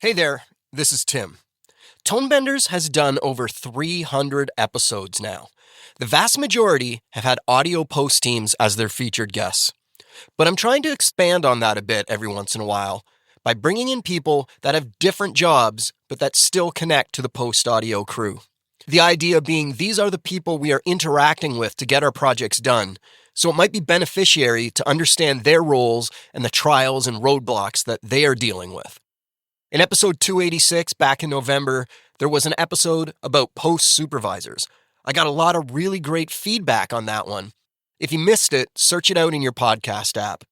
Hey there, this is Tim. Tonebenders has done over 300 episodes now. The vast majority have had audio post teams as their featured guests. But I'm trying to expand on that a bit every once in a while by bringing in people that have different jobs but that still connect to the post audio crew. The idea being these are the people we are interacting with to get our projects done, so it might be beneficiary to understand their roles and the trials and roadblocks that they are dealing with. In episode 286, back in November, there was an episode about post supervisors. I got a lot of really great feedback on that one. If you missed it, search it out in your podcast app.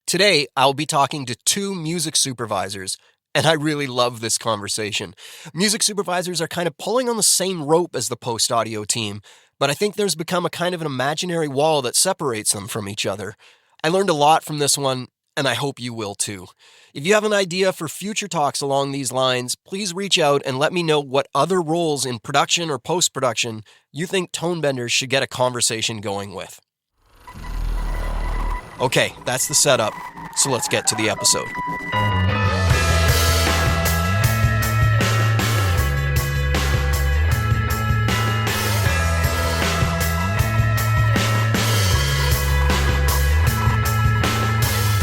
Today, I'll be talking to two music supervisors, and I really love this conversation. Music supervisors are kind of pulling on the same rope as the post audio team, but I think there's become a kind of an imaginary wall that separates them from each other. I learned a lot from this one, and I hope you will too. If you have an idea for future talks along these lines, please reach out and let me know what other roles in production or post-production you think Tonebenders should get a conversation going with. Okay, that's the setup, so let's get to the episode.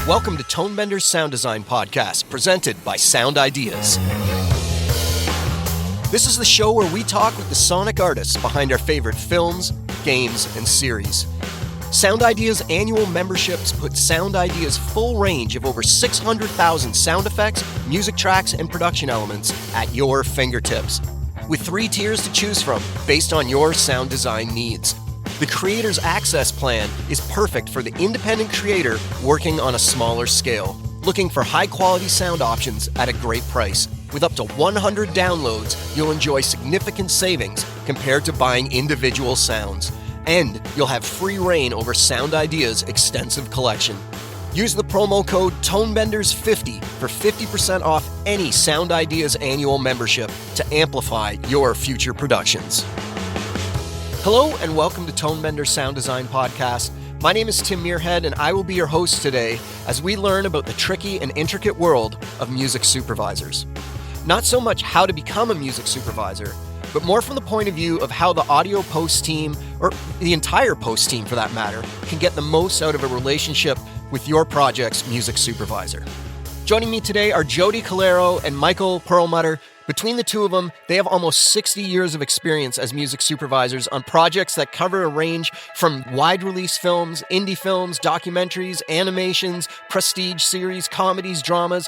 Welcome to Tonebenders Sound Design Podcast, presented by Sound Ideas. This is the show where we talk with the sonic artists behind our favorite films, games, and series. Sound Ideas annual memberships put Sound Ideas' full range of over 600,000 sound effects, music tracks, and production elements at your fingertips, with 3 tiers to choose from based on your sound design needs. The Creator's Access Plan is perfect for the independent creator working on a smaller scale, looking for high-quality sound options at a great price. With up to 100 downloads, you'll enjoy significant savings compared to buying individual sounds. And you'll have free reign over Sound Ideas' extensive collection. Use the promo code TONEBENDERS50 for 50% off any Sound Ideas annual membership to amplify your future productions. Hello and welcome to Tonebenders Sound Design Podcast. My name is Tim Muirhead and I will be your host today as we learn about the tricky and intricate world of music supervisors. Not so much how to become a music supervisor, but more from the point of view of how the audio post team, or the entire post team for that matter, can get the most out of a relationship with your project's music supervisor. Joining me today are Jody Colero and Michael Perlmutter. Between the two of them, they have almost 60 years of experience as music supervisors on projects that cover a range from wide-release films, indie films, documentaries, animations, prestige series, comedies, dramas.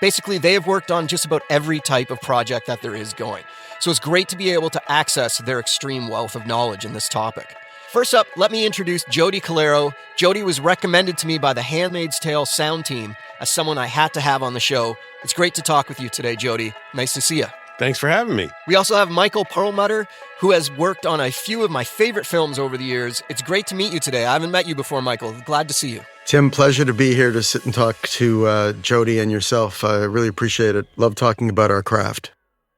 Basically, they have worked on just about every type of project that there is going. So it's great to be able to access their extreme wealth of knowledge in this topic. First up, let me introduce Jody Colero. Jody was recommended to me by the Handmaid's Tale sound team as someone I had to have on the show. It's great to talk with you today, Jody. Nice to see you. Thanks for having me. We also have Michael Perlmutter, who has worked on a few of my favorite films over the years. It's great to meet you today. I haven't met you before, Michael. Glad to see you. Tim, pleasure to be here to sit and talk to Jody and yourself. I really appreciate it. Love talking about our craft.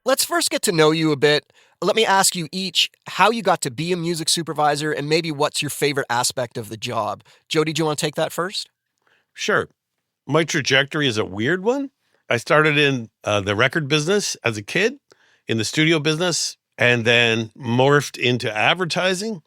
Let's first get to know you a bit. Let me ask you each how you got to be a music supervisor and maybe what's your favorite aspect of the job. Jody, do you want to take that first? Sure. My trajectory is a weird one. I started in the record business as a kid, in the studio business, and then morphed into advertising.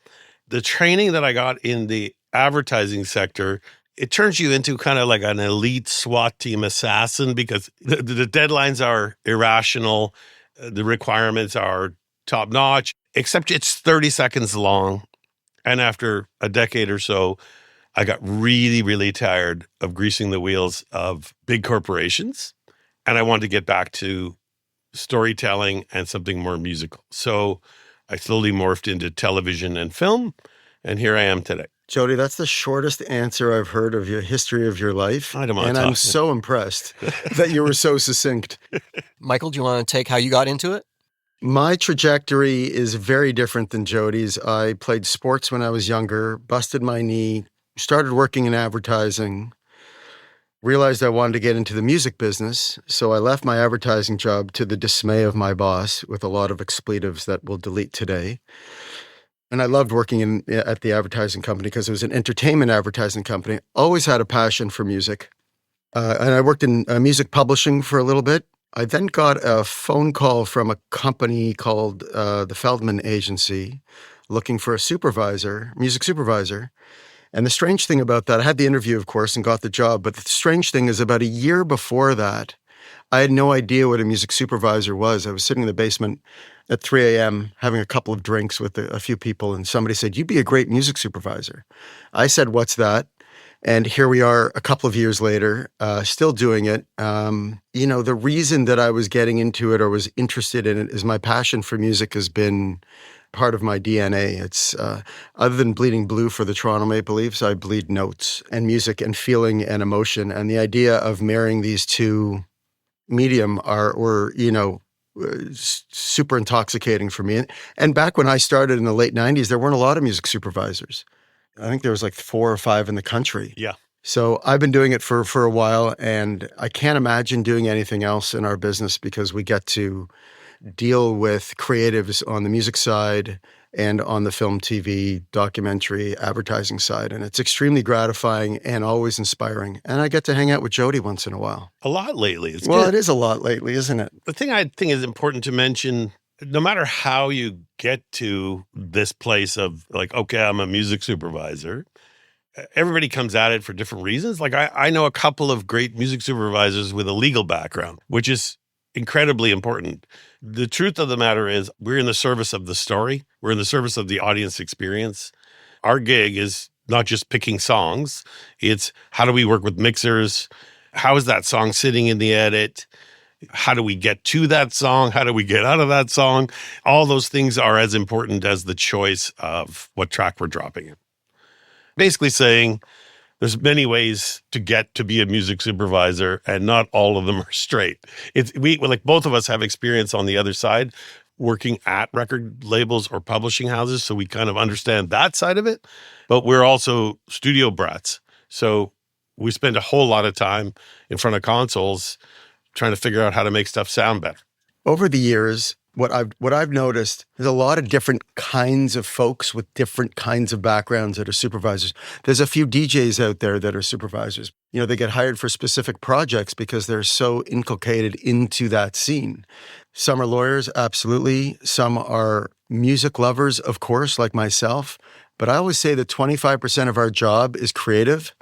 The training that I got in the advertising sector, it turns you into kind of like an elite SWAT team assassin because the deadlines are irrational. The requirements are top-notch, except it's 30 seconds long. And after a decade or so, I got really, really tired of greasing the wheels of big corporations. And I wanted to get back to storytelling and something more musical. So I slowly morphed into television and film. And here I am today. Jody, that's the shortest answer I've heard of your history of your life. I don't want to and talk. I'm so impressed that you were so succinct. Michael, do you want to take how you got into it? My trajectory is very different than Jody's. I played sports when I was younger, busted my knee, started working in advertising, realized I wanted to get into the music business, so I left my advertising job to the dismay of my boss with a lot of expletives that we'll delete today. And I loved working at the advertising company because it was an entertainment advertising company. Always had a passion for music. And I worked in music publishing for a little bit. I then got a phone call from a company called the Feldman Agency looking for a supervisor, music supervisor. And the strange thing about that, I had the interview, of course, and got the job. But the strange thing is about a year before that, I had no idea what a music supervisor was. I was sitting in the basement at 3 a.m. having a couple of drinks with a few people, and somebody said, "You'd be a great music supervisor." I said, "What's that?" And here we are a couple of years later, still doing it. The reason that I was getting into it or was interested in it is my passion for music has been part of my DNA. It's other than bleeding blue for the Toronto Maple Leafs, I bleed notes and music and feeling and emotion. And the idea of marrying these two medium were super intoxicating for me. And back when I started in the late 90s, there weren't a lot of music supervisors. I think there was like 4 or 5 in the country. Yeah. So I've been doing it for a while, and I can't imagine doing anything else in our business because we get to deal with creatives on the music side and on the film, TV, documentary, advertising side. And it's extremely gratifying and always inspiring. And I get to hang out with Jody once in a while. A lot lately. It's Well, good. it is a lot lately, isn't it? The thing I think is important to mention, no matter how you get to this place of like, okay, I'm a music supervisor, everybody comes at it for different reasons. Like I know a couple of great music supervisors with a legal background, which is incredibly important. The truth of the matter is we're in the service of the story. We're in the service of the audience experience. Our gig is not just picking songs. It's how do we work with mixers? How is that song sitting in the edit? How do we get to that song? How do we get out of that song? All those things are as important as the choice of what track we're dropping in. Basically saying there's many ways to get to be a music supervisor, and not all of them are straight. We like both of us have experience on the other side working at record labels or publishing houses, so we kind of understand that side of it. But we're also studio brats. So we spend a whole lot of time in front of consoles trying to figure out how to make stuff sound better. Over the years, what I've noticed is a lot of different kinds of folks with different kinds of backgrounds that are supervisors. There's a few DJs out there that are supervisors. They get hired for specific projects because they're so inculcated into that scene. Some are lawyers, absolutely. Some are music lovers, of course, like myself. But I always say that 25% of our job is creative,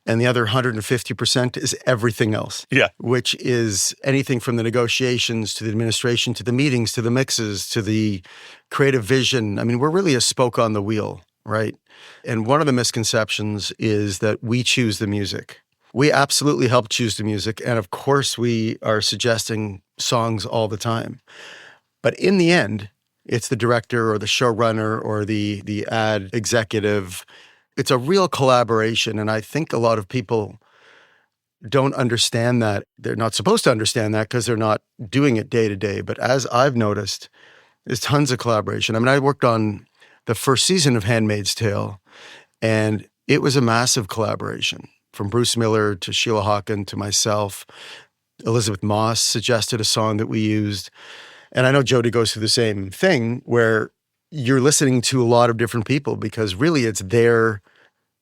and the other 150% is everything else. Yeah. Which is anything from the negotiations to the administration, to the meetings, to the mixes, to the creative vision. I mean, we're really a spoke on the wheel, right? And one of the misconceptions is that we choose the music. We absolutely help choose the music. And of course, we are suggesting songs all the time. But in the end, it's the director or the showrunner or the ad executive. It's a real collaboration, and I think a lot of people don't understand that. They're not supposed to understand that because they're not doing it day to day. But as I've noticed, there's tons of collaboration. I mean, I worked on the first season of Handmaid's Tale, and it was a massive collaboration. From Bruce Miller to Sheila Hawken to myself. Elizabeth Moss suggested a song that we used. And I know Jody goes through the same thing where you're listening to a lot of different people because really it's their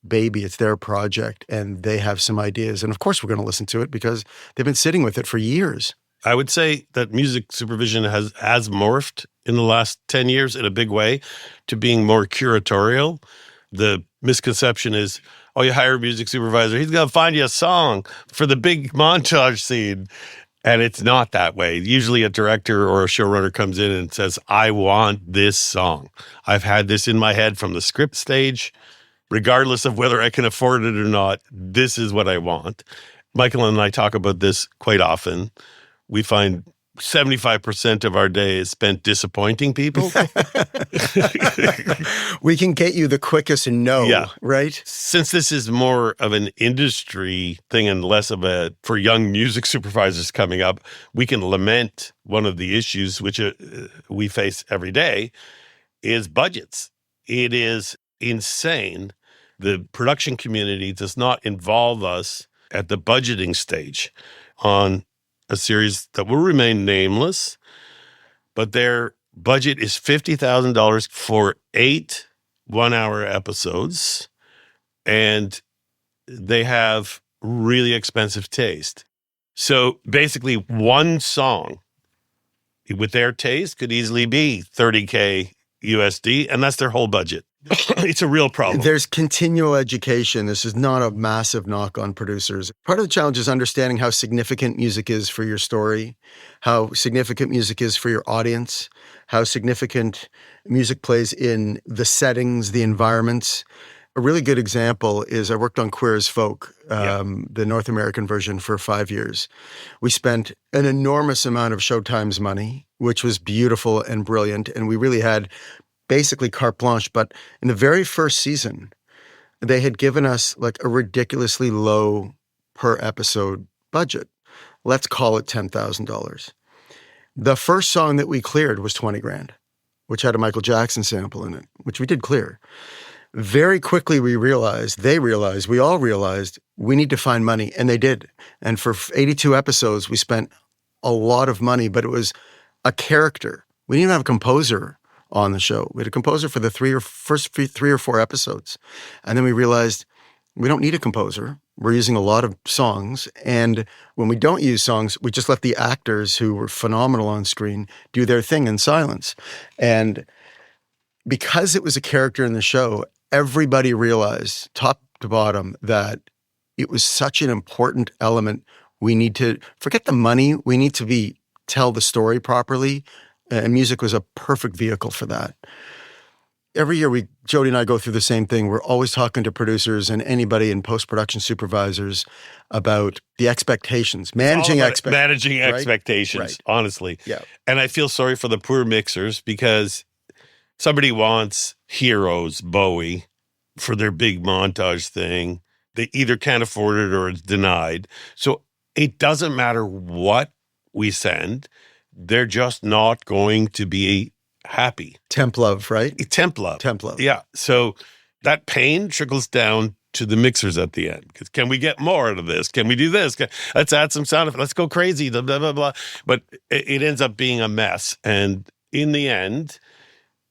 baby, it's their project, and they have some ideas. And of course we're going to listen to it because they've been sitting with it for years. I would say that music supervision has morphed in the last 10 years in a big way to being more curatorial. The misconception is, oh, you hire a music supervisor, he's going to find you a song for the big montage scene. And it's not that way. Usually a director or a showrunner comes in and says, I want this song. I've had this in my head from the script stage. Regardless of whether I can afford it or not, this is what I want. Michael and I talk about this quite often. We find 75% of our day is spent disappointing people. We can get you the quickest no, Yeah. right? Since this is more of an industry thing and less of a for young music supervisors coming up, we can lament one of the issues which we face every day is budgets. It is insane. The production community does not involve us at the budgeting stage on a series that will remain nameless, but their budget is $50,000 for 8 one-hour episodes, and they have really expensive taste. So basically one song with their taste could easily be $30K USD, and that's their whole budget. It's a real problem. There's continual education. This is not a massive knock on producers. Part of the challenge is understanding how significant music is for your story, how significant music is for your audience, how significant music plays in the settings, the environments. A really good example is I worked on Queer as Folk, the North American version, for 5 years. We spent an enormous amount of Showtime's money, which was beautiful and brilliant, and we really had basically carte blanche. But in the very first season, they had given us like a ridiculously low per episode budget. Let's call it $10,000. The first song that we cleared was 20 grand, which had a Michael Jackson sample in it, which we did clear. Very quickly, we all realized we need to find money, and they did. And for 82 episodes, we spent a lot of money, but it was a character. We didn't even have a composer on the show. We had a composer for the first three or four episodes. And then we realized we don't need a composer. We're using a lot of songs. And when we don't use songs, we just let the actors who were phenomenal on screen do their thing in silence. And because it was a character in the show, everybody realized, top to bottom, that it was such an important element. We need to forget the money. We need to tell the story properly. And music was a perfect vehicle for that. Every year, Jody and I go through the same thing. We're always talking to producers and anybody in post-production supervisors about the expectations, managing expectations, right. Honestly. Yeah. And I feel sorry for the poor mixers because somebody wants Heroes, Bowie, for their big montage thing. They either can't afford it or it's denied. So it doesn't matter what we send. They're just not going to be happy. Temp love, right? Temp love. Temp love. Yeah. So that pain trickles down to the mixers at the end. Because can we get more out of this? Can we do this? Let's add some sound effects. Let's go crazy. Blah, blah, blah, blah. But it ends up being a mess. And in the end,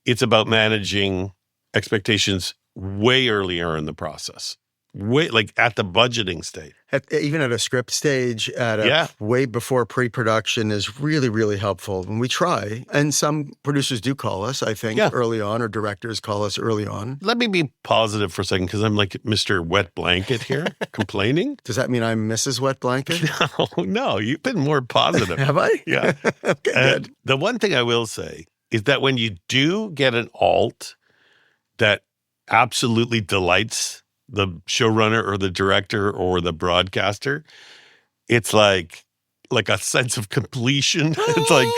it's about managing expectations way earlier in the process. Like at the budgeting stage. Even at a script stage, way before pre-production is really, really helpful. And we try. And some producers do call us, I think, early on, or directors call us early on. Let me be positive for a second, because I'm like Mr. Wet Blanket here, complaining. Does that mean I'm Mrs. Wet Blanket? No, you've been more positive. Have I? Yeah. Okay, good. The one thing I will say is that when you do get an alt that absolutely delights the showrunner or the director or the broadcaster, it's like a sense of completion. It's like,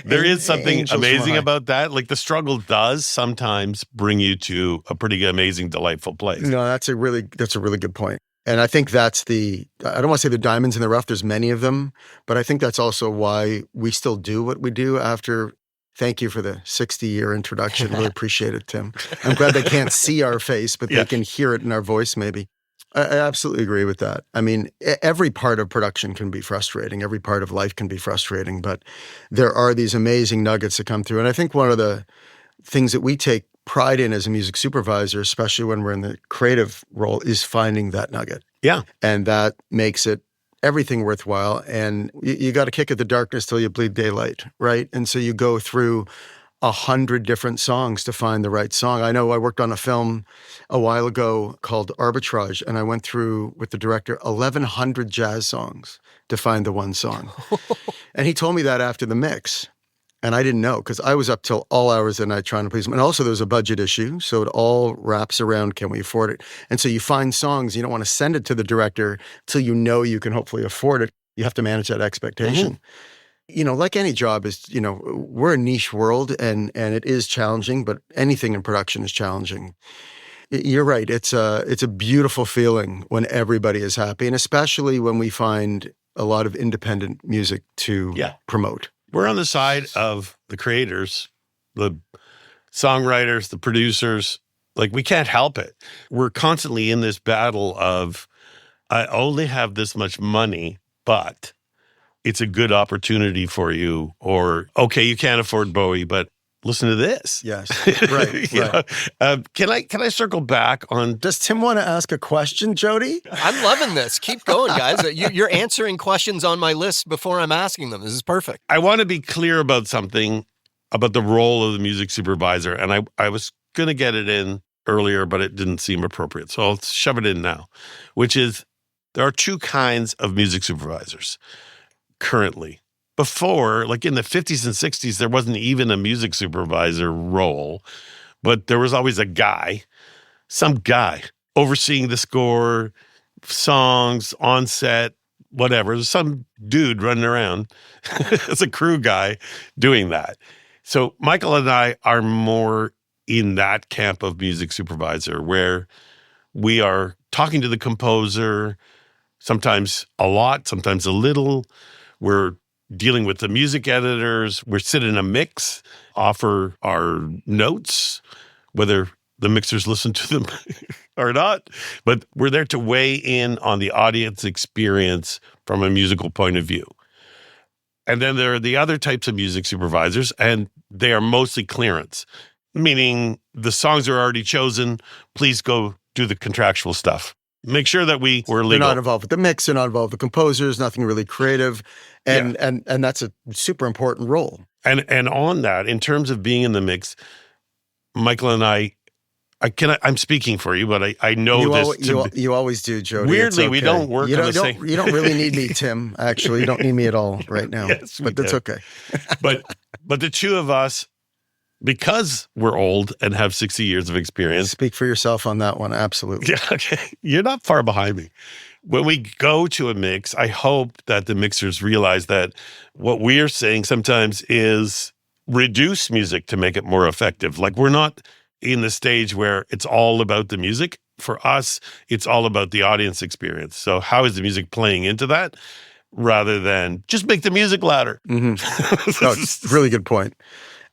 there is something amazing about that. Like the struggle does sometimes bring you to a pretty amazing, delightful place. No, that's a really good point. And I think that's I don't want to say the diamonds in the rough, there's many of them, but I think that's also why we still do what we do after. Thank you for the 60-year introduction. Really appreciate it, Tim. I'm glad they can't see our face, but they can hear it in our voice maybe. I absolutely agree with that. I mean, every part of production can be frustrating. Every part of life can be frustrating, but there are these amazing nuggets that come through. And I think one of the things that we take pride in as a music supervisor, especially when we're in the creative role, is finding that nugget. Yeah. And that makes it everything worthwhile. And you got to kick at the darkness till you bleed daylight, right? And so you go through 100 different songs to find the right song. I know I worked on a film a while ago called Arbitrage, and I went through with the director 1,100 jazz songs to find the one song. And he told me that after the mix. And I didn't know, because I was up till all hours of the night trying to please him. And also there's a budget issue, so it all wraps around, can we afford it? And so you find songs, you don't want to send it to the director till you know you can hopefully afford it. You have to manage that expectation. Mm-hmm. Like any job is, we're a niche world and it is challenging, but anything in production is challenging. You're right. It's a beautiful feeling when everybody is happy, and especially when we find a lot of independent music to promote. We're on the side of the creators, the songwriters, the producers. Like, we can't help it. We're constantly in this battle of, I only have this much money, but it's a good opportunity for you. Or, okay, you can't afford Bowie, but listen to this. Yes. Right. You Right. know? Can I circle back on? Does Tim want to ask a question, Jody? I'm loving this. Keep going, guys. You're answering questions on my list before I'm asking them. This is perfect. I want to be clear about something about the role of the music supervisor, and I was going to get it in earlier, but it didn't seem appropriate, so I'll shove it in now, which is there are two kinds of music supervisors currently. Before, like in the 50s and 60s, there wasn't even a music supervisor role, but there was always some guy overseeing the score, songs, on set, whatever. There's some dude running around as a crew guy doing that. So Michael and I are more in that camp of music supervisor where we are talking to the composer, sometimes a lot, sometimes a little. We're dealing with the music editors. We're sitting in a mix, offer our notes, whether the mixers listen to them or not. But we're there to weigh in on the audience experience from a musical point of view. And then there are the other types of music supervisors, and they are mostly clearance, meaning the songs are already chosen. Please go do the contractual stuff. Make sure that we're legal. They're not involved with the mix. They're not involved with the composers. Nothing really creative, and that's a super important role. And on that, in terms of being in the mix, Michael and I'm speaking for you, but I know you always do, Jody. Weirdly, okay. we don't work on the same. You don't really need me, Tim. Actually, you don't need me at all right now. Yes, but that's okay. but the two of us, because we're old and have 60 years of experience. Speak for yourself on that one. Absolutely. Yeah, okay. You're not far behind me. When we go to a mix, I hope that the mixers realize that what we're saying sometimes is reduce music to make it more effective. Like we're not in the stage where it's all about the music. For us, it's all about the audience experience. So how is the music playing into that rather than just make the music louder? Mm-hmm. No, it's a really good point.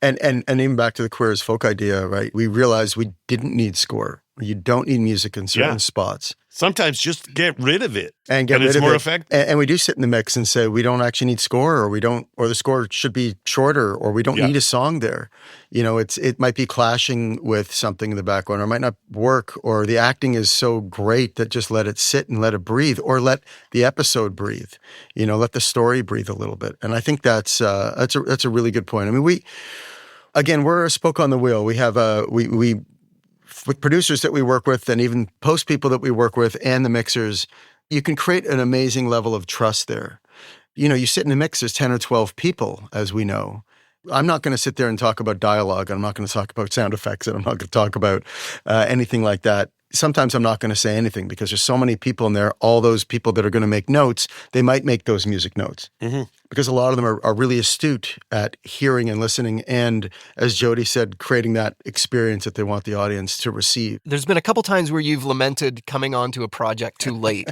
And even back to the queer as folk idea, right? We realized we didn't need score. You don't need music in certain spots. Sometimes just get rid of it, and it's more effective. And we do sit in the mix and say we don't actually need score, or the score should be shorter, or we don't need a song there. You know, it might be clashing with something in the background, or it might not work, or the acting is so great that just let it sit and let it breathe, or let the episode breathe. You know, let the story breathe a little bit. And I think that's a really good point. I mean, we're a spoke on the wheel. We have with producers that we work with, and even post people that we work with, and the mixers, you can create an amazing level of trust there. You know, you sit in a mix, there's 10 or 12 people, as we know. I'm not going to sit there and talk about dialogue. I'm not going to talk about sound effects, and I'm not going to talk about anything like that. Sometimes I'm not going to say anything because there's so many people in there, all those people that are going to make notes, they might make those music notes. Mm-hmm. Because a lot of them are really astute at hearing and listening and, as Jody said, creating that experience that they want the audience to receive. There's been a couple times where you've lamented coming on to a project too late.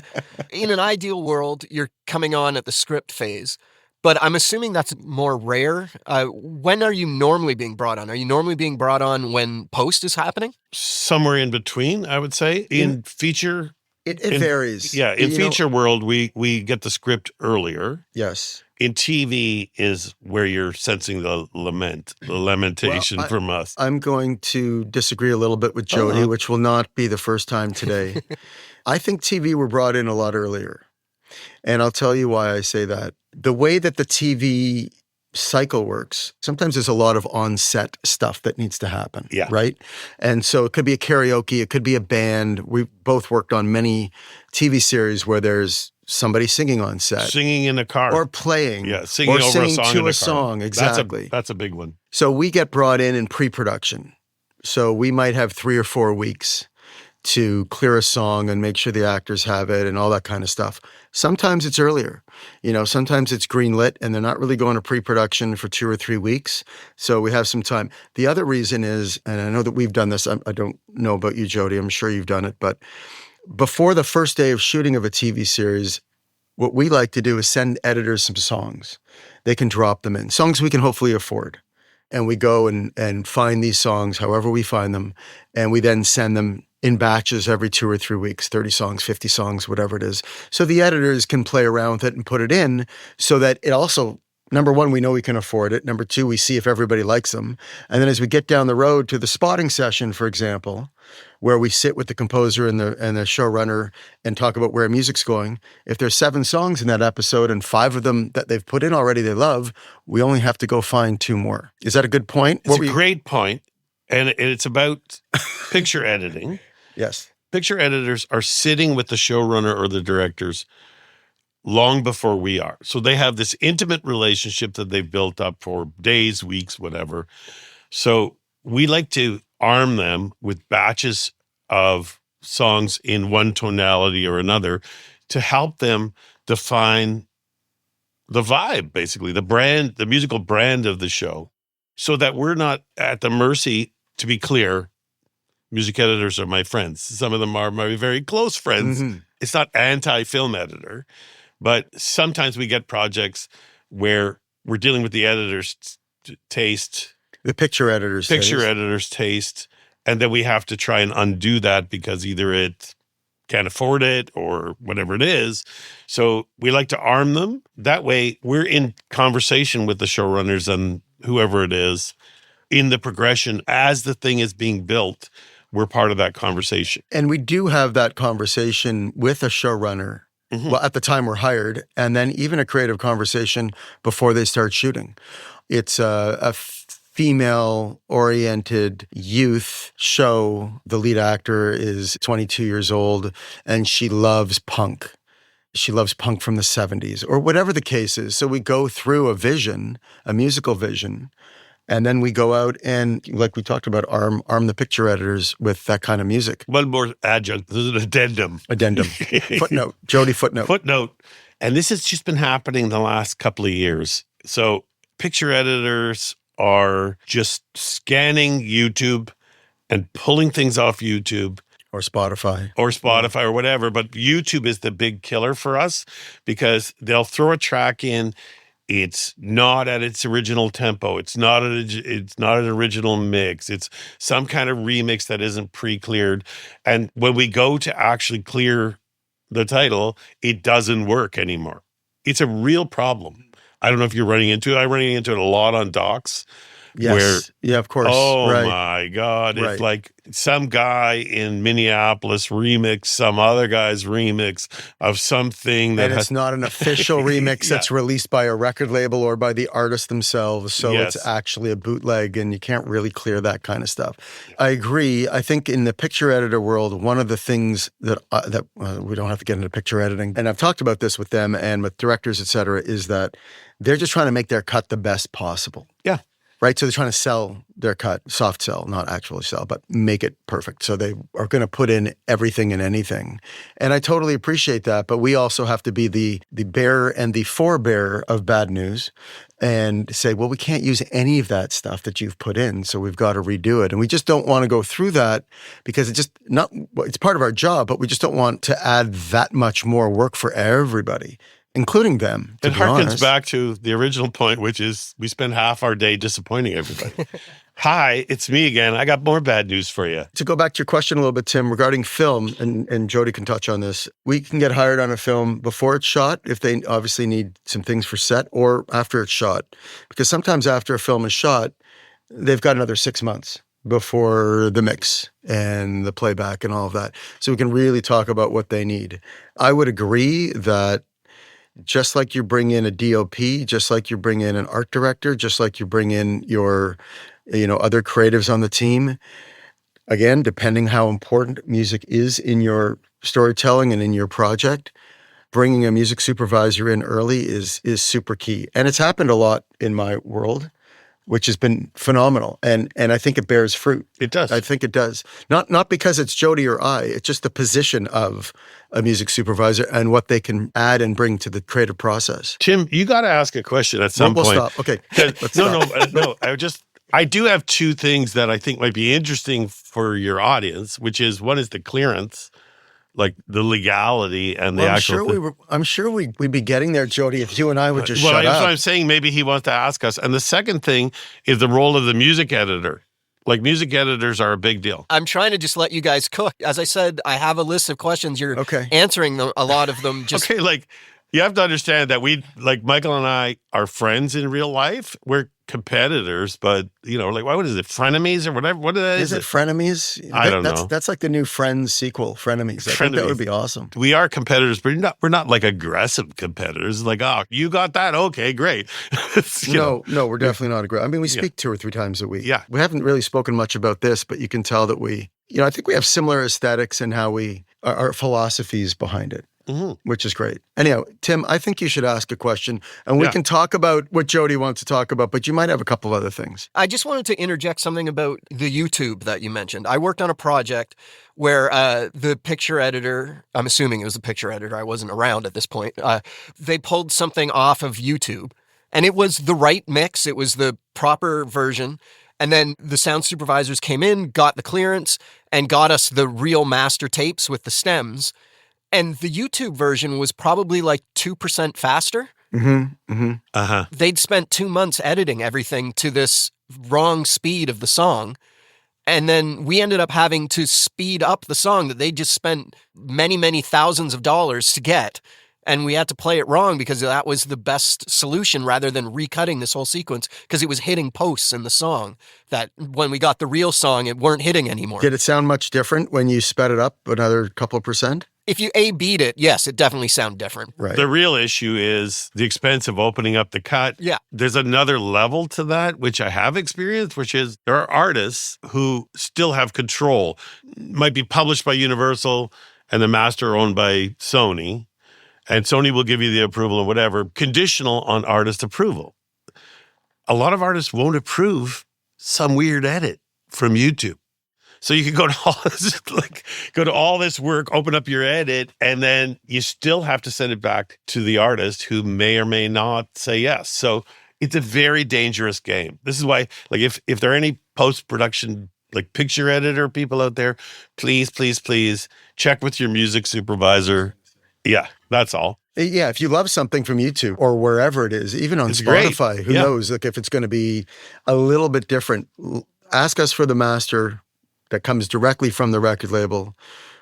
In an ideal world, you're coming on at the script phase. But I'm assuming that's more rare. When are you normally being brought on? Are you normally being brought on when post is happening? Somewhere in between, I would say. In feature... It varies. Yeah, in feature world, we get the script earlier. Yes. In TV is where you're sensing the lamentation from us. I'm going to disagree a little bit with Jody, which will not be the first time today. I think TV were brought in a lot earlier. And I'll tell you why I say that. The way that the TV cycle works, sometimes there's a lot of on-set stuff that needs to happen, right? And so it could be a karaoke, it could be a band. We've both worked on many TV series where there's somebody singing on set. Singing in a car. Or playing. Yeah, singing over singing a song to in a car. Song, exactly. That's a big one. So we get brought in pre-production. So we might have 3 or 4 weeks to clear a song and make sure the actors have it and all that kind of stuff. Sometimes it's earlier. You know, sometimes it's greenlit and they're not really going to pre-production for 2 or 3 weeks. So we have some time. The other reason is, and I know that we've done this, I don't know about you, Jody, I'm sure you've done it, but before the first day of shooting of a TV series, what we like to do is send editors some songs. They can drop them in. Songs we can hopefully afford. And we go and find these songs, however we find them, and we then send them in batches every 2 or 3 weeks, 30 songs, 50 songs, whatever it is. So the editors can play around with it and put it in so that it also Number one, we know we can afford it. Number two, we see if everybody likes them. And then as we get down the road to the spotting session, for example, where we sit with the composer and the showrunner and talk about where music's going, if there's 7 songs in that episode and 5 of them that they've put in already they love, we only have to go find 2 more. Is that a good point? It's a great point. And it's about picture editing. Yes. Picture editors are sitting with the showrunner or the directors long before we are. So they have this intimate relationship that they've built up for days, weeks, whatever. So we like to arm them with batches of songs in one tonality or another to help them define the vibe, basically, the brand, the musical brand of the show, so that we're not at the mercy. To be clear, music editors are my friends. Some of them are my very close friends. Mm-hmm. It's not anti-film editor. But sometimes we get projects where we're dealing with the editor's taste. The picture editor's taste. And then we have to try and undo that because either it can't afford it or whatever it is. So we like to arm them. That way we're in conversation with the showrunners and whoever it is in the progression as the thing is being built. We're part of that conversation. And we do have that conversation with a showrunner. Mm-hmm. Well, at the time we're hired, and then even a creative conversation before they start shooting. It's a female-oriented youth show. The lead actor is 22 years old, and she loves punk. She loves punk from the 70s, or whatever the case is. So we go through a vision, a musical vision, and then we go out and, like we talked about, arm the picture editors with that kind of music. One more adjunct. This is an addendum. Footnote. Jody, footnote. And this has just been happening the last couple of years. So picture editors are just scanning YouTube and pulling things off YouTube. Or Spotify. Or whatever. But YouTube is the big killer for us because they'll throw a track in. It's not at its original tempo. It's not an original mix. It's some kind of remix that isn't pre-cleared. And when we go to actually clear the title, it doesn't work anymore. It's a real problem. I don't know if you're running into it. I'm running into it a lot on docs. Yes. Yeah, of course. Oh, right. My God. Right. It's like some guy in Minneapolis remixed some other guy's remix of something that it's not an official remix that's released by a record label or by the artist themselves. So It's actually a bootleg, and you can't really clear that kind of stuff. I agree. I think in the picture editor world, one of the things that we don't have to get into picture editing, and I've talked about this with them and with directors, et cetera, is that they're just trying to make their cut the best possible. Yeah. Right? So they're trying to sell their cut, soft sell, not actually sell, but make it perfect. So they are going to put in everything and anything. And I totally appreciate that. But we also have to be the bearer and the forebearer of bad news and say, well, we can't use any of that stuff that you've put in. So we've got to redo it. And we just don't want to go through that because it's part of our job, but we just don't want to add that much more work for everybody, including them. It harkens back to the original point, which is we spend half our day disappointing everybody. Hi, it's me again. I got more bad news for you. To go back to your question a little bit, Tim, regarding film, and Jody can touch on this, we can get hired on a film before it's shot if they obviously need some things for set, or after it's shot. Because sometimes after a film is shot, they've got another 6 months before the mix and the playback and all of that. So we can really talk about what they need. I would agree that just like you bring in a DOP, just like you bring in an art director, just like you bring in your, other creatives on the team, again, depending how important music is in your storytelling and in your project, bringing a music supervisor in early is super key. And it's happened a lot in my world, which has been phenomenal. And I think it bears fruit. It does. I think it does. Not because it's Jody or I, it's just the position of a music supervisor and what they can add and bring to the creative process. Tim, you got to ask a question at some point. We'll stop. Okay. No. I do have 2 things that I think might be interesting for your audience, which is one is the clearance, like the legality and the actual. I'm sure we'd be getting there, Jody, if you and I would just shut up. That's what I'm saying. Maybe he wants to ask us. And the second thing is the role of the music editor. Like, music editors are a big deal. I'm trying to just let you guys cook. As I said, I have a list of questions. You're answering them, a lot of them. Just okay, like You have to understand that like Michael and I are friends in real life. We're competitors, but like what is it, frenemies or whatever? What is it? Frenemies? I don't know. That's like the new Friends sequel, Frenemies. I think that would be awesome. We are competitors, but we're not like aggressive competitors. Like, oh, you got that? Okay, great. No, we're definitely not aggressive. I mean, we speak 2 or 3 times a week. Yeah. We haven't really spoken much about this, but you can tell that I think we have similar aesthetics and how our philosophies behind it. Mm-hmm. Which is great. Anyhow, Tim, I think you should ask a question, and we can talk about what Jody wants to talk about, but you might have a couple other things. I just wanted to interject something about the YouTube that you mentioned. I worked on a project where the picture editor, I'm assuming it was the picture editor, I wasn't around at this point, they pulled something off of YouTube, and it was the right mix. It was the proper version. And then the sound supervisors came in, got the clearance, and got us the real master tapes with the stems. And the YouTube version was probably like 2% faster. Mm-hmm. Mm-hmm. Uh-huh. They'd spent 2 months editing everything to this wrong speed of the song. And then we ended up having to speed up the song that they just spent many, many thousands of dollars to get. And we had to play it wrong because that was the best solution rather than recutting this whole sequence because it was hitting posts in the song that when we got the real song, it weren't hitting anymore. Did it sound much different when you sped it up another couple of percent? If you A-B'd it, yes, it definitely sounded different. Right. The real issue is the expense of opening up the cut. Yeah. There's another level to that, which I have experienced, which is there are artists who still have control. Might be published by Universal and the master owned by Sony. And Sony will give you the approval or whatever, conditional on artist approval. A lot of artists won't approve some weird edit from YouTube. So you can go to all this work, open up your edit, and then you still have to send it back to the artist who may or may not say yes. So it's a very dangerous game. This is why, like, if there are any post-production, like picture editor people out there, please, please, please check with your music supervisor. Yeah, that's all. Yeah, if you love something from YouTube or wherever it is, even on Spotify, great. Who knows? Like if it's going to be a little bit different, ask us for the master that comes directly from the record label,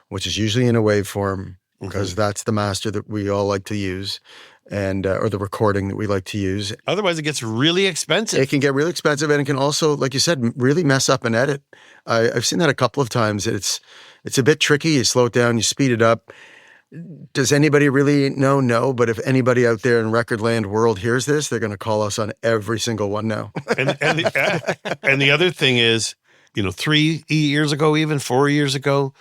which is usually in a waveform, because that's the master that we all like to use, and or the recording that we like to use. Otherwise, it gets really expensive. It can get really expensive, and it can also, like you said, really mess up an edit. I've seen that a couple of times. It's a bit tricky. You slow it down, you speed it up. Does anybody really know? No, but if anybody out there in record land world hears this, they're going to call us on every single one now. and the other thing is, 3 years ago, even 4 years ago,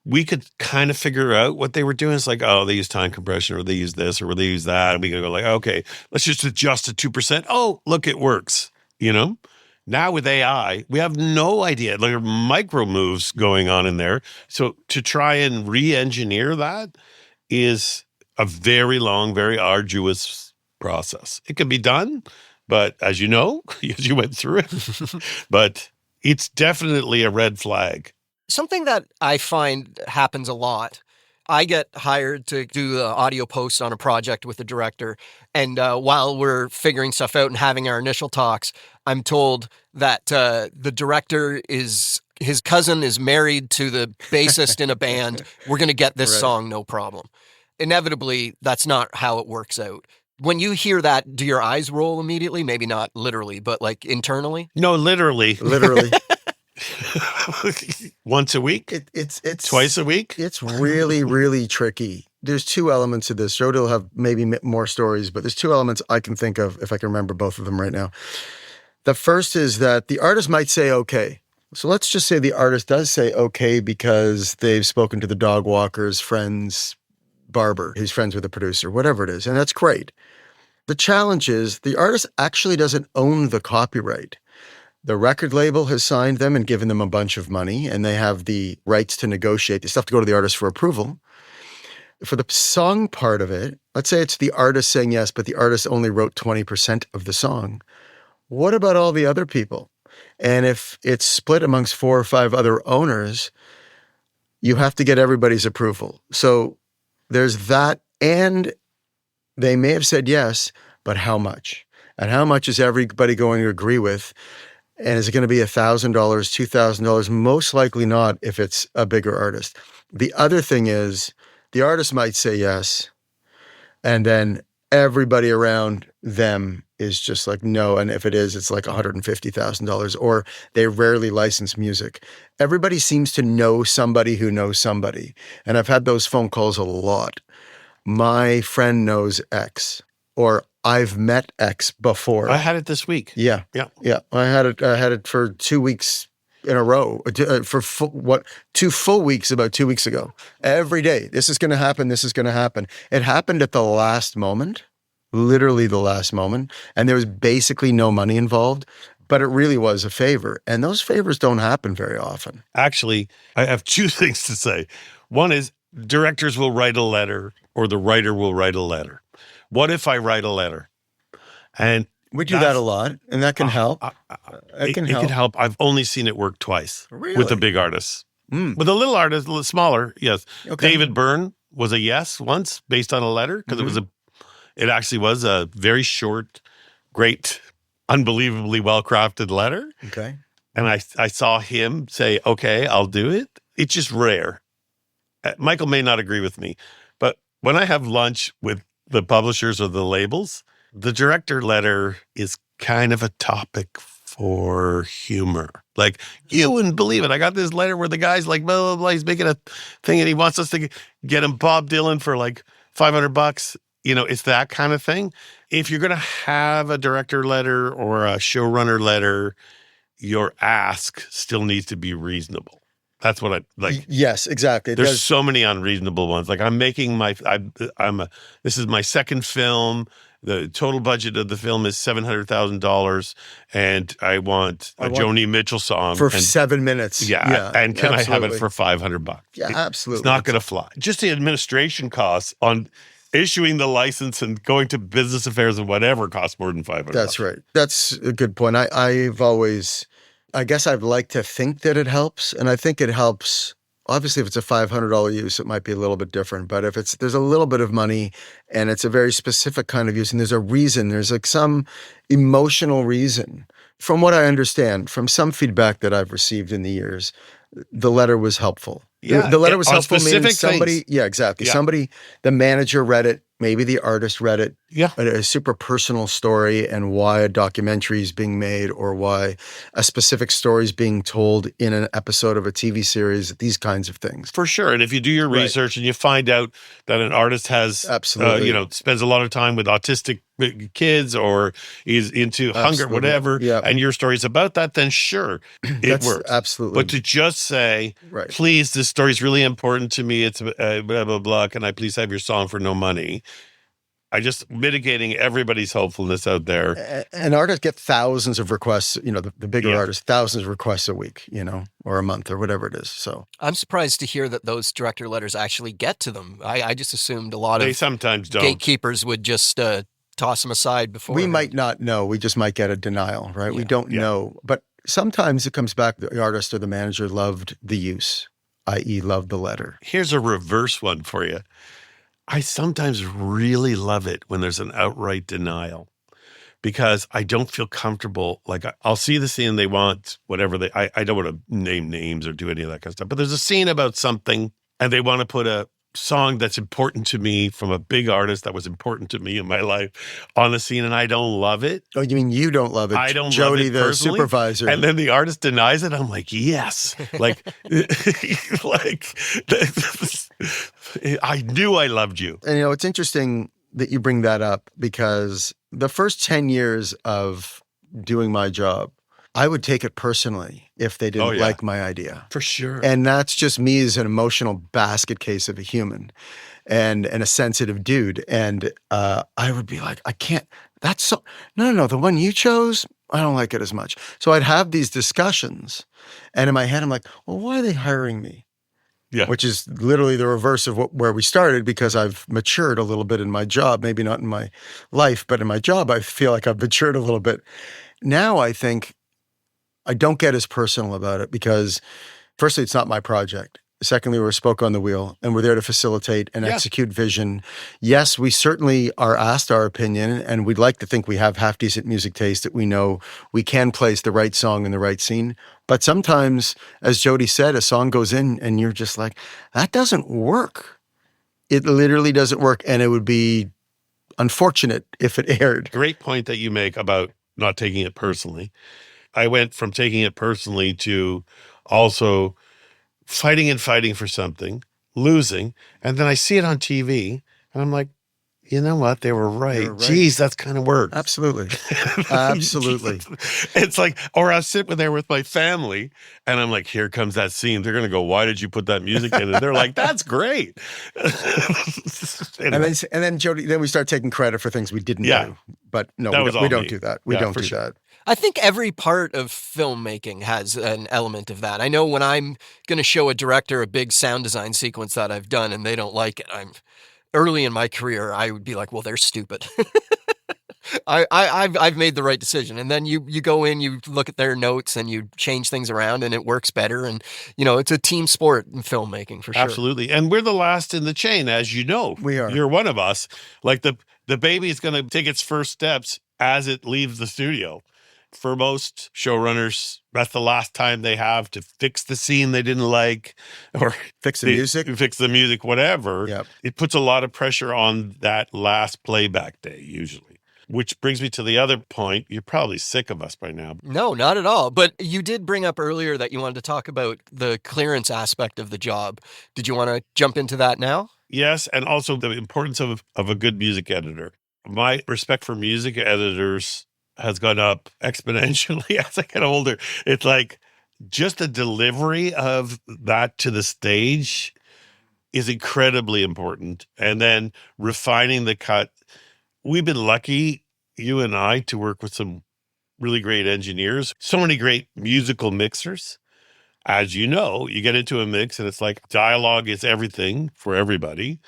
we could kind of figure out what they were doing. It's like, oh, they use time compression, or they use this, or they use that. And we could go like, okay, let's just adjust to 2%. Oh, look, it works. Now with AI, we have no idea. There are micro moves going on in there. So to try and re-engineer that is a very long, very arduous process. It can be done, but as you know, as you went through it, but it's definitely a red flag. Something that I find happens a lot. I get hired to do the audio post on a project with the director. And while we're figuring stuff out and having our initial talks, I'm told that the director his cousin is married to the bassist in a band. We're going to get this song, no problem. Inevitably, that's not how it works out. When you hear that, do your eyes roll immediately? Maybe not literally, but like internally? No, literally. Literally. Once a week? It's twice a week? It's really, really tricky. There's 2 elements to this. Jody will have maybe more stories, but there's 2 elements I can think of if I can remember both of them right now. The first is that the artist might say okay. So let's just say the artist does say okay because they've spoken to the dog walker's friend's barber. He's friends with the producer, whatever it is, and that's great. The challenge is the artist actually doesn't own the copyright. The record label has signed them and given them a bunch of money, and they have the rights to negotiate. They still have to go to the artist for approval. For the song part of it, let's say it's the artist saying yes, but the artist only wrote 20% of the song. What about all the other people? And if it's split amongst 4 or 5 other owners, you have to get everybody's approval. So there's that, and they may have said yes, but how much? And how much is everybody going to agree with? And is it going to be $1,000, $2,000? Most likely not if it's a bigger artist. The other thing is the artist might say yes, And then everybody around them is just like, no. And if it is, it's like $150,000, or they rarely license music. Everybody seems to know somebody who knows somebody. And I've had those phone calls a lot. My friend knows X, or I've met X before. I had it this week. Yeah. I had it for 2 weeks in a row, for 2 full weeks about 2 weeks ago. Every day, this is going to happen. This is going to happen. It happened at the last moment, literally the last moment. And there was basically no money involved, but it really was a favor. And those favors don't happen very often. Actually, I have two things to say. One is directors will write a letter, or the writer will write a letter. What if I write a letter? And we do that a lot, and that can help. It can help. I've only seen it work twice with the big artists. With the little artists, a little smaller, yes. Okay. David Byrne was a yes once based on a letter, because it actually was a very short, great, unbelievably well-crafted letter. Okay. And I saw him say, okay, I'll do it. It's just rare. Michael may not agree with me, but when I have lunch with the publishers or the labels, the director letter is kind of a topic for humor. Like, you wouldn't believe it. I got this letter where the guy's like, blah, blah, blah. He's making a thing and he wants us to get him Bob Dylan for like $500. It's that kind of thing. If you're going to have a director letter or a showrunner letter, your ask still needs to be reasonable. That's what I like. Yes, exactly. There's so many unreasonable ones. Like, I'm making this is my second film. The total budget of the film is $700,000, and I want a Joni Mitchell song for 7 minutes. Yeah, and can I have it for $500? Yeah, absolutely. It's not going to fly. Just the administration costs on issuing the license and going to business affairs and whatever costs more than $500. That's right. That's a good point. I guess I'd like to think that it helps, and I think it helps. Obviously, if it's a $500 use, it might be a little bit different. But if there's a little bit of money and it's a very specific kind of use, and there's a reason, there's like some emotional reason. From what I understand, from some feedback that I've received in the years, the letter was helpful. Yeah, the letter was helpful. Meaning somebody, things. Yeah, exactly. Yeah. Somebody, the manager read it. Maybe the artist read it. Yeah. A super personal story, and why a documentary is being made, or why a specific story is being told in an episode of a TV series, these kinds of things. For sure. And if you do your research and you find out that an artist has, absolutely, spends a lot of time with autistic kids, or is into hunger, whatever, and your story's about that, then sure, it works. Absolutely. But to just say, please, this story's really important to me, it's blah, blah, blah, can I please have your song for no money? I just mitigating everybody's hopefulness out there. And artists get thousands of requests, the bigger artists, thousands of requests a week, or a month, or whatever it is. So I'm surprised to hear that those director letters actually get to them. I just assumed a lot they of sometimes don't. Gatekeepers would just toss them aside before. We might not know. We just might get a denial, right? Yeah. We don't know. But sometimes it comes back, the artist or the manager loved the use, i.e. loved the letter. Here's a reverse one for you. I sometimes really love it when there's an outright denial, because I don't feel comfortable. Like, I'll see the scene, they want whatever I don't want to name names or do any of that kind of stuff, but there's a scene about something and they want to put a song that's important to me from a big artist that was important to me in my life on the scene, and I don't love it. Oh, you mean you don't love it? I don't Jody, love it the personally. supervisor. And then the artist denies it. I'm like, yes. Like, I knew I loved you. And it's interesting that you bring that up, because the first 10 years of doing my job, I would take it personally if they didn't like my idea. For sure. And that's just me as an emotional basket case of a human and a sensitive dude. And I would be like, I can't, that's so, no, the one you chose, I don't like it as much. So I'd have these discussions, and in my head, I'm like, well, why are they hiring me? Yeah. Which is literally the reverse of where we started, because I've matured a little bit in my job, maybe not in my life, but in my job, I feel like I've matured a little bit. Now I think I don't get as personal about it, because firstly, it's not my project. Secondly, we're a spoke on the wheel, and we're there to facilitate and execute vision. Yes, we certainly are asked our opinion, and we'd like to think we have half-decent music taste, that we know we can place the right song in the right scene. But sometimes, as Jody said, a song goes in and you're just like, that doesn't work. It literally doesn't work, and it would be unfortunate if it aired. Great point that you make about not taking it personally. I went from taking it personally to also fighting and fighting for something, losing, and then I see it on TV, and I'm like, you know what? They were right. Geez, that's kind of work. Absolutely. Absolutely. It's like, or I'll sit there with my family and I'm like, here comes that scene. They're going to go, why did you put that music in? And they're like, that's great. Anyway. And then Jody, then we start taking credit for things we didn't do. But no, we don't do that. We don't do that. I think every part of filmmaking has an element of that. I know when I'm going to show a director a big sound design sequence that I've done and they don't like it, early in my career, I would be like, well, they're stupid. I've made the right decision. And then you go in, you look at their notes and you change things around and it works better. And, it's a team sport in filmmaking for sure. Absolutely. And we're the last in the chain, as you know. We are. You're one of us. Like the baby is going to take its first steps as it leaves the studio. For most showrunners, that's the last time they have to fix the scene they didn't like or fix the music, whatever. Yep. It puts a lot of pressure on that last playback day, usually. Which brings me to the other point. You're probably sick of us by now. No, not at all. But you did bring up earlier that you wanted to talk about the clearance aspect of the job. Did you want to jump into that now? Yes, and also the importance of a good music editor. My respect for music editors has gone up exponentially as I get older. It's like just the delivery of that to the stage is incredibly important. And then refining the cut. We've been lucky, you and I, to work with some really great engineers, so many great musical mixers. As you know, you get into a mix and it's like dialogue is everything for everybody.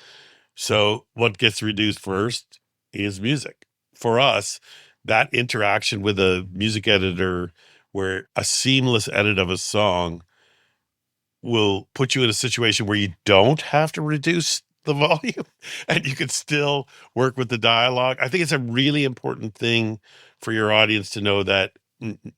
So what gets reduced first is music. For us, that interaction with a music editor where a seamless edit of a song will put you in a situation where you don't have to reduce the volume and you can still work with the dialogue. I think it's a really important thing for your audience to know that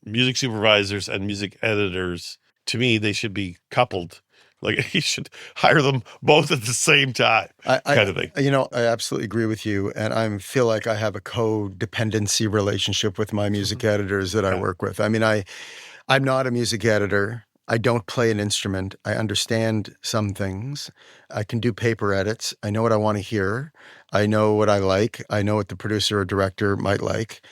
music supervisors and music editors, to me, they should be coupled. Like you should hire them both at the same time, kind of thing. I absolutely agree with you. And I feel like I have a codependency relationship with my music editors that I work with. I mean, I'm not a music editor. I don't play an instrument. I understand some things. I can do paper edits. I know what I want to hear. I know what I like. I know what the producer or director might like.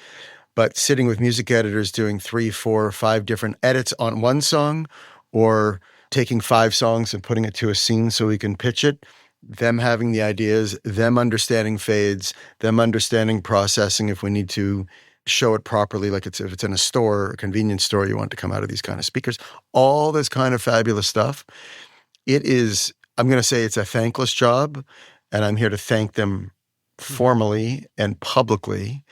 But sitting with music editors doing 3, 4, 5 different edits on one song or taking 5 songs and putting it to a scene so we can pitch it, them having the ideas, them understanding fades, them understanding processing if we need to show it properly, like if it's in a store, a convenience store, you want it to come out of these kind of speakers, all this kind of fabulous stuff. It is, I'm going to say it's a thankless job, and I'm here to thank them formally and publicly,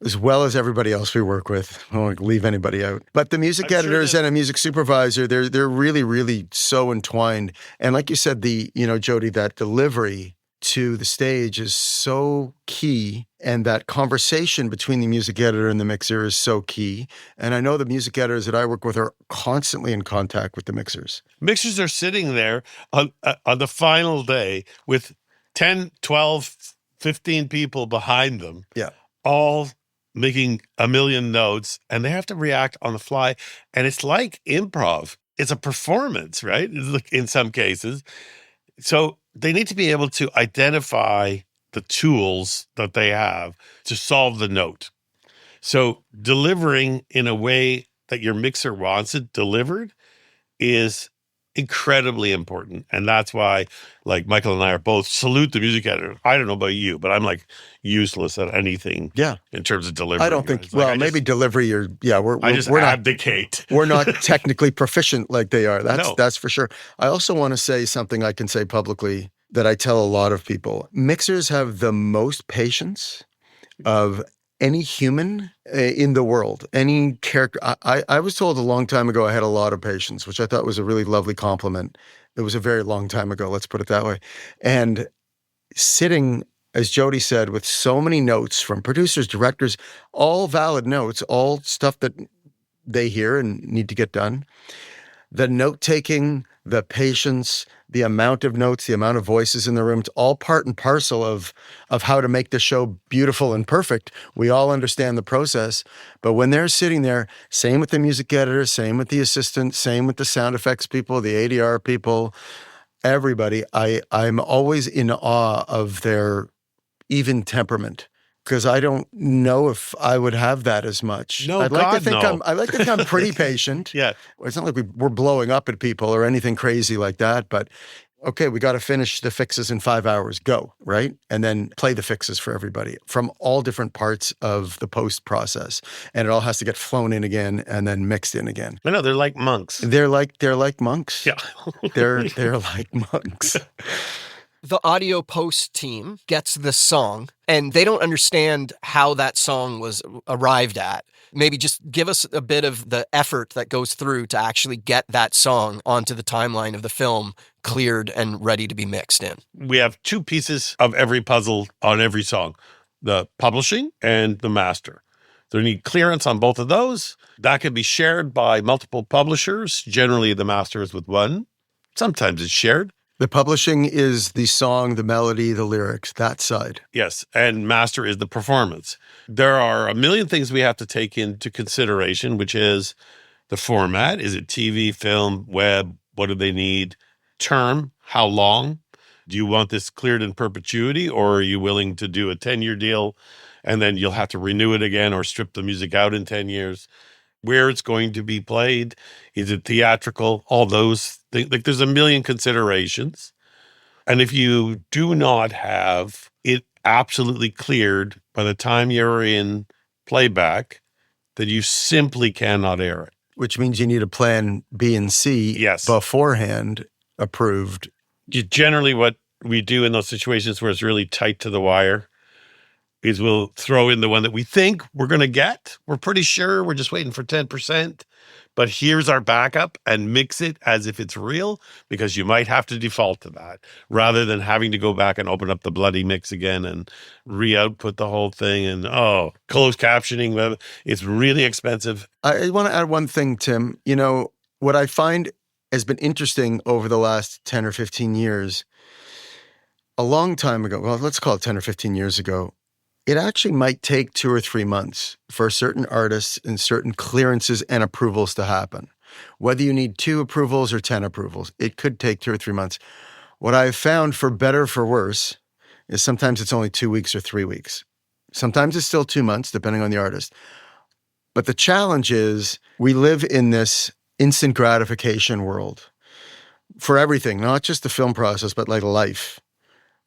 as well as everybody else we work with. I don't want to leave anybody out. But the music editors and a music supervisor, they're really, really so entwined. And like you said, Jody, that delivery to the stage is so key, and that conversation between the music editor and the mixer is so key. And I know the music editors that I work with are constantly in contact with the mixers. Mixers are sitting there on the final day with 10, 12, 15 people behind them, all making a million notes, and they have to react on the fly. And it's like improv. It's a performance, right? In some cases. So they need to be able to identify the tools that they have to solve the note. So delivering in a way that your mixer wants it delivered is incredibly important. And that's why, like, Michael and I are both salute the music editor. I don't know about you, but I'm like useless at anything in terms of delivery. I don't think, maybe delivery, we're abdicate. We're not technically proficient like they are. That's for sure. I also want to say something I can say publicly that I tell a lot of people. Mixers have the most patience of any human in the world, any character. I was told a long time ago I had a lot of patience, which I thought was a really lovely compliment. It was a very long time ago, let's put it that way. And sitting, as Jody said, with so many notes from producers, directors, all valid notes, all stuff that they hear and need to get done. The note-taking, the patience, the amount of notes, the amount of voices in the room. It's all part and parcel of how to make the show beautiful and perfect. We all understand the process, but when they're sitting there, same with the music editor, same with the assistant, same with the sound effects people, the ADR people, everybody, I'm always in awe of their even temperament. Because I don't know if I would have that as much. No, I'd like to God, think no. I'd like to think I'm pretty patient. Yeah. It's not like we're blowing up at people or anything crazy like that, but okay, we got to finish the fixes in 5 hours, go, right? And then play the fixes for everybody from all different parts of the post process. And it all has to get flown in again and then mixed in again. I know, they're like monks. They're like monks. Yeah. They're like monks. The audio post team gets this song and they don't understand how that song was arrived at. Maybe just give us a bit of the effort that goes through to actually get that song onto the timeline of the film cleared and ready to be mixed in. We have two pieces of every puzzle on every song, the publishing and the master. They need clearance on both of those. That can be shared by multiple publishers. Generally, the master is with one. Sometimes it's shared. The publishing is the song, the melody, the lyrics, that side. Yes, and master is the performance. There are a million things we have to take into consideration, which is the format. Is it TV, film, web? What do they need? Term, how long? Do you want this cleared in perpetuity, or are you willing to do a 10-year deal and then you'll have to renew it again or strip the music out in 10 years? Where it's going to be played? Is it theatrical? All those things. Like, there's a million considerations. And if you do not have it absolutely cleared by the time you're in playback, then you simply cannot air it. Which means you need a plan B and C Yes. beforehand approved. Generally, what we do in those situations where it's really tight to the wire is we'll throw in the one that we think we're going to get. We're pretty sure. We're just waiting for 10%. But here's our backup, and mix it as if it's real, because you might have to default to that rather than having to go back and open up the bloody mix again and re-output the whole thing. And, closed captioning, it's really expensive. I want to add one thing, Tim. You know, what I find has been interesting over the last 10 or 15 years, a long time ago, well, let's call it 10 or 15 years ago, it actually might take 2 or 3 months for certain artists and certain clearances and approvals to happen. Whether you need 2 approvals or 10 approvals, it could take 2 or 3 months. What I've found, for better or for worse, is sometimes it's only 2 weeks or 3 weeks. Sometimes it's still 2 months, depending on the artist. But the challenge is we live in this instant gratification world for everything, not just the film process, but like life.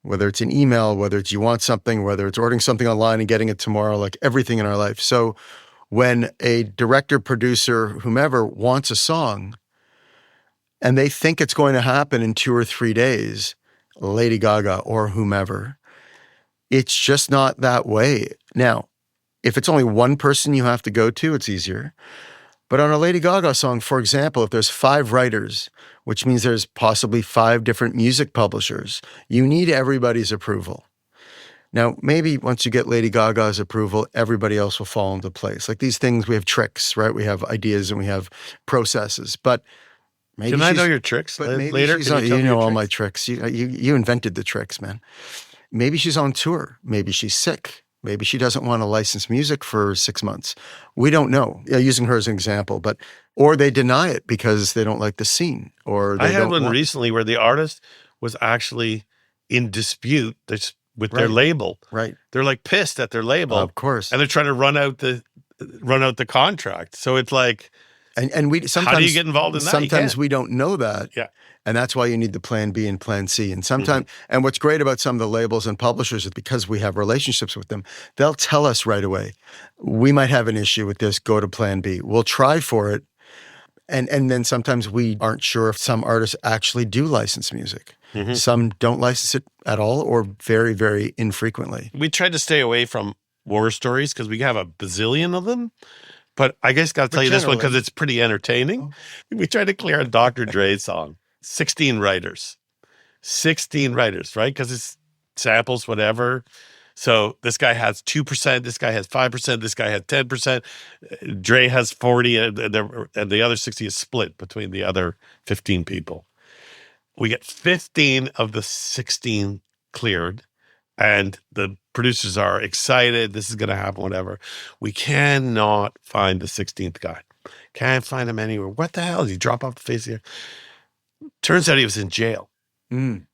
Whether it's an email, whether it's you want something, whether it's ordering something online and getting it tomorrow, like everything in our life. So when a director, producer, whomever wants a song and they think it's going to happen in 2 or 3 days, Lady Gaga or whomever, it's just not that way. Now, if it's only one person you have to go to, it's easier. But on a Lady Gaga song, for example, if there's 5 writers, which means there's possibly 5 different music publishers, you need everybody's approval. Now, maybe once you get Lady Gaga's approval, everybody else will fall into place. Like these things, we have tricks, right? We have ideas and we have processes. But maybe Can I know your tricks later? You know all my tricks. You invented the tricks, man. Maybe she's on tour. Maybe she's sick. Maybe she doesn't want to license music for 6 months. We don't know. Using her as an example, or they deny it because they don't like the scene. Or they I had one recently where the artist was actually in dispute with their label. Right. They're like pissed at their label, of course, and they're trying to run out the contract. So it's like, and we sometimes, how do you get involved in that? Sometimes we don't know that. Yeah. And that's why you need the plan B and plan C. And sometimes, and what's great about some of the labels and publishers is because we have relationships with them, they'll tell us right away, we might have an issue with this, go to plan B. We'll try for it. And then sometimes we aren't sure if some artists actually do license music. Mm-hmm. Some don't license it at all or very, very infrequently. We try to stay away from war stories because we have a bazillion of them. But I guess I'll tell you this one because it's pretty entertaining. We tried to clear a Dr. Dre song. 16 writers, right? Because it's samples, whatever. So this guy has 2%, this guy has 5%, this guy has 10%. Dre has 40, and the other 60 is split between the other 15 people. We get 15 of the 16 cleared, and the producers are excited. This is going to happen, whatever. We cannot find the 16th guy. Can't find him anywhere. What the hell? Did he drop off the face here? Turns out he was in jail. And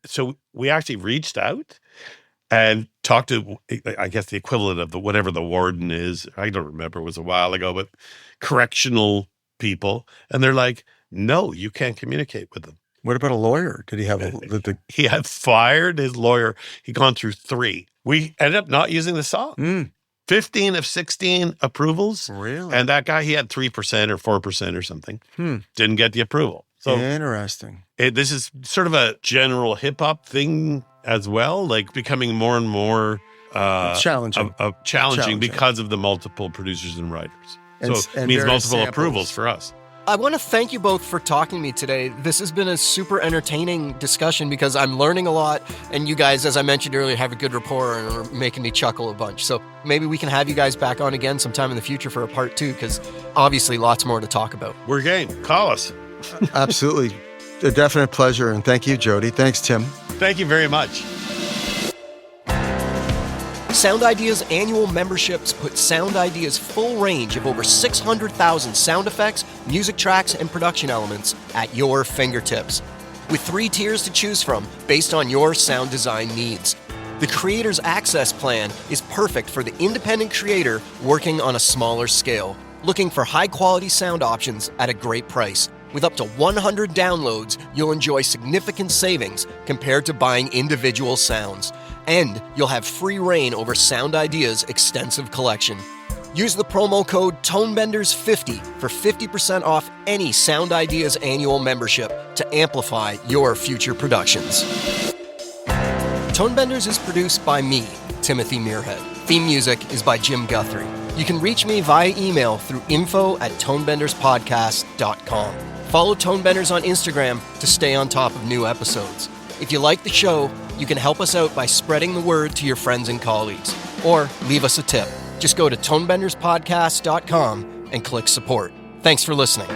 so we actually reached out and talked to, I guess, the equivalent of whatever the warden is. I don't remember. It was a while ago, but correctional people. And they're like, no, you can't communicate with them. What about a lawyer? Did he have He had fired his lawyer. He'd gone through 3. We ended up not using the song. 15 of 16 approvals. Really? And that guy, he had 3% or 4% or something. Didn't get the approval. So interesting. This is sort of a general hip hop thing as well, like becoming more and more challenging because of the multiple producers and writers. And it means multiple samples. approvals for us. I want to thank you both for talking to me today. This has been a super entertaining discussion because I'm learning a lot, and you guys, as I mentioned earlier, have a good rapport and are making me chuckle a bunch. So maybe we can have you guys back on again sometime in the future for a part 2, because obviously lots more to talk about. We're game. Call us. Absolutely. A definite pleasure. And thank you, Jody. Thanks, Tim. Thank you very much. Sound Ideas annual memberships put Sound Ideas' full range of over 600,000 sound effects, music tracks, and production elements at your fingertips. With 3 tiers to choose from based on your sound design needs. The Creator's Access Plan is perfect for the independent creator working on a smaller scale, looking for high-quality sound options at a great price. With up to 100 downloads, you'll enjoy significant savings compared to buying individual sounds. And you'll have free reign over Sound Ideas' extensive collection. Use the promo code TONEBENDERS50 for 50% off any Sound Ideas annual membership to amplify your future productions. Tonebenders is produced by me, Timothy Muirhead. Theme music is by Jim Guthrie. You can reach me via email through info@tonebenderspodcast.com. Follow Tonebenders on Instagram to stay on top of new episodes. If you like the show, you can help us out by spreading the word to your friends and colleagues, or leave us a tip. Just go to tonebenderspodcast.com and click support. Thanks for listening.